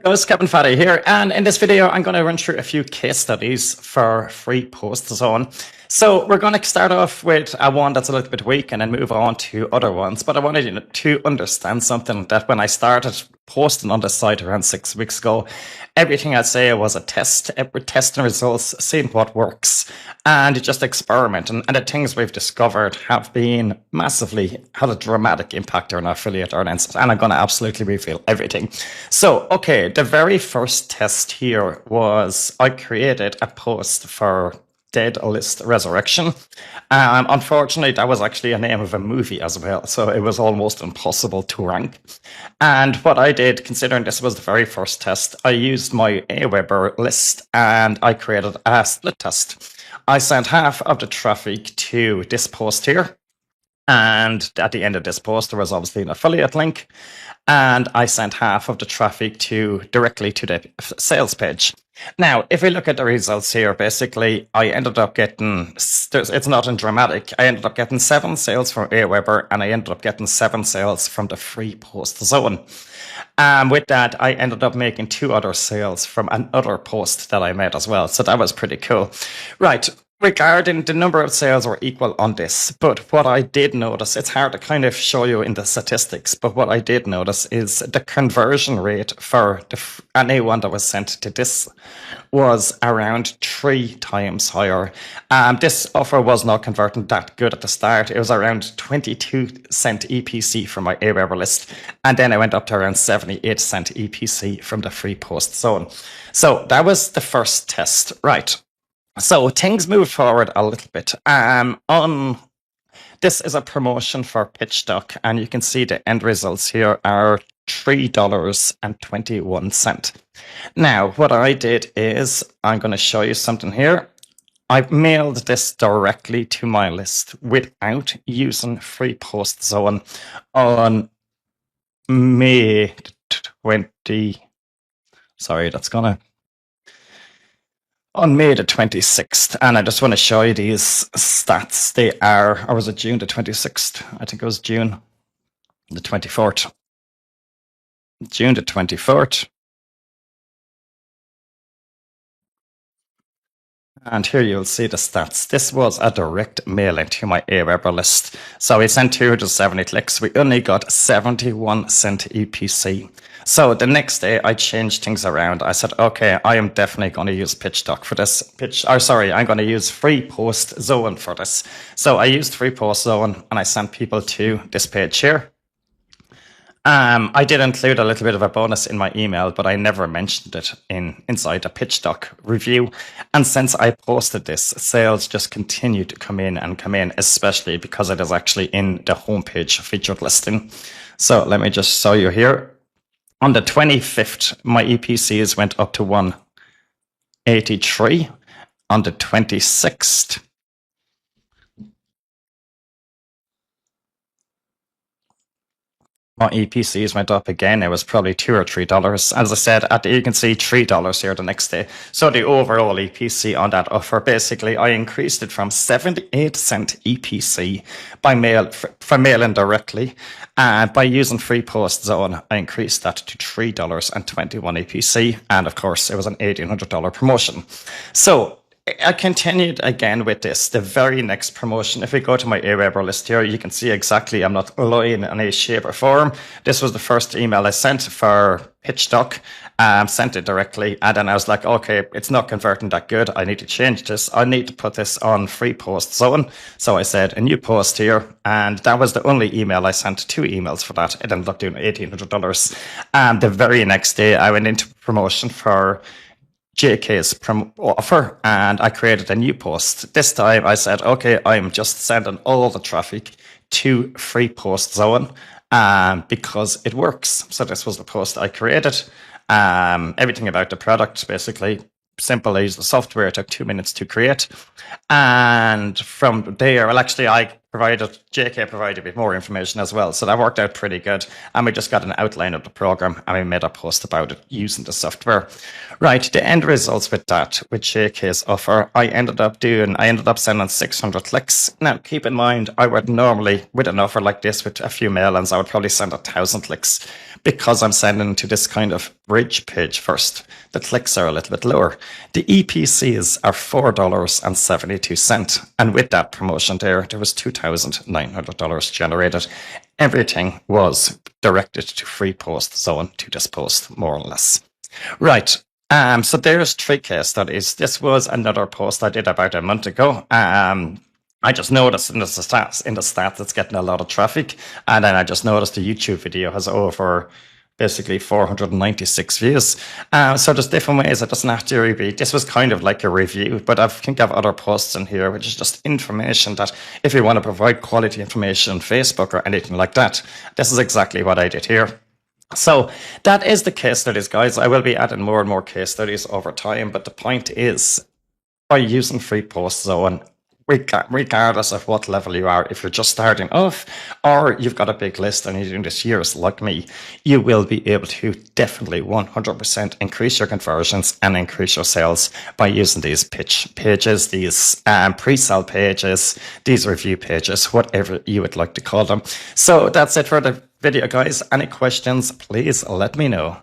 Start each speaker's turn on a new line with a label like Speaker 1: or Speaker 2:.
Speaker 1: Guys, Captain Fahey here, and in this video I'm going to run through a few case studies for free post zone. So we're going to start off with one that's a little bit weak and then move on to other ones. But I wanted you to understand something, that when I started posting on the site around 6 weeks ago, everything I'd say was a test, testing results, seeing what works, and just experiment. And the things we've discovered have been massively, had a dramatic impact on our affiliate earnings. And I'm going to absolutely reveal everything. So, okay, the very first test here was I created a post for Dead List Resurrection. Unfortunately, that was actually a name of a movie as well, so it was almost impossible to rank. And what I did, considering this was the very first test, I used my Aweber list and I created a split test. I sent half of the traffic to this post here, and at the end of this post, there was obviously an affiliate link, and I sent half of the traffic directly to the sales page. Now, if we look at the results here, basically, I ended up getting, it's nothing dramatic, I ended up getting 7 sales from Aweber, and I ended up getting 7 sales from the free post zone. With that, I ended up making 2 other sales from another post that I made as well, so that was pretty cool. Right. Regarding the number of sales were equal on this, but what I did notice, it's hard to kind of show you in the statistics, but what I did notice is the conversion rate for anyone that was sent to this was around 3 times higher. This offer was not converting that good at the start. It was around 22-cent EPC from my Aweber list, and then I went up to around 78-cent EPC from the free post zone. So that was the first test, right? So things moved forward a little bit. This is a promotion for PitchDoc, and you can see the end results here are $3.21. Now, what I did is, I'm going to show you something here. I mailed this directly to my list without using free post zone on May 20. Sorry, that's gonna. On May the 26th, and I just want to show you these stats. They are, or was it June the 26th? I think it was June the 24th. June the 24th. And here you'll see the stats. This was a direct mailing to my Aweber list. So we sent 270 clicks. We only got 71 cent EPC. So the next day I changed things around. I said, okay, I am definitely going to use PitchDoc for this. I'm going to use free post zone for this. So I used free post zone and I sent people to this page here. I did include a little bit of a bonus in my email, but I never mentioned it inside the PitchDoc review. And since I posted this, sales just continued to come in, especially because it is actually in the homepage featured listing. So let me just show you here. On the 25th, my EPCs went up to 183. On the 26th, my EPCs went up again. It was probably $2 or $3. As I said, you can see $3 here the next day. So the overall EPC on that offer, basically, I increased it from 78-cent EPC by from mailing directly. By using free post zone, I increased that to $3.21 EPC. And of course, it was an $1,800 promotion. So I continued again with this, the very next promotion. If we go to my Aweber list here, you can see exactly, I'm not lying in any shape or form. This was the first email I sent for PitchDoc, sent it directly. And then I was like, okay, it's not converting that good. I need to change this. I need to put this on free post zone. So I said a new post here. And that was the only email I sent, 2 emails for that. It ended up doing $1,800. And the very next day I went into promotion for JK's offer, and I created a new post. This time I said, okay, I'm just sending all the traffic to free post zone because it works. So this was the post I created. Everything about the product, basically. Simple. I used the software. It took 2 minutes to create. And from there, well, actually, I JK provided a bit more information as well. So that worked out pretty good. And we just got an outline of the program and we made a post about it using the software. Right. The end results with that, with JK's offer, I ended up sending 600 clicks. Now, keep in mind, I would normally, with an offer like this, with a few mail-ins, I would probably send 1,000 clicks because I'm sending to this kind of bridge page first. The clicks are a little bit lower. The EPCs are $4.72. And with that promotion there was $2,900 generated. Everything was directed to free post zone, to this post, more or less. Right. So there's 3 case studies. This was another post I did about a month ago. I just noticed in the stats it's getting a lot of traffic. And then I just noticed the YouTube video has over basically 496 views. So there's different ways. It doesn't have to be. This was kind of like a review, but I think I have other posts in here, which is just information that if you want to provide quality information on Facebook or anything like that, this is exactly what I did here. So that is the case studies, guys. I will be adding more and more case studies over time, but the point is, by using free post zone, regardless of what level you are, if you're just starting off or you've got a big list and you're doing this years like me, you will be able to definitely 100% increase your conversions and increase your sales by using these pitch pages, these pre-sale pages, these review pages, whatever you would like to call them. So that's it for the video, guys. Any questions, please let me know.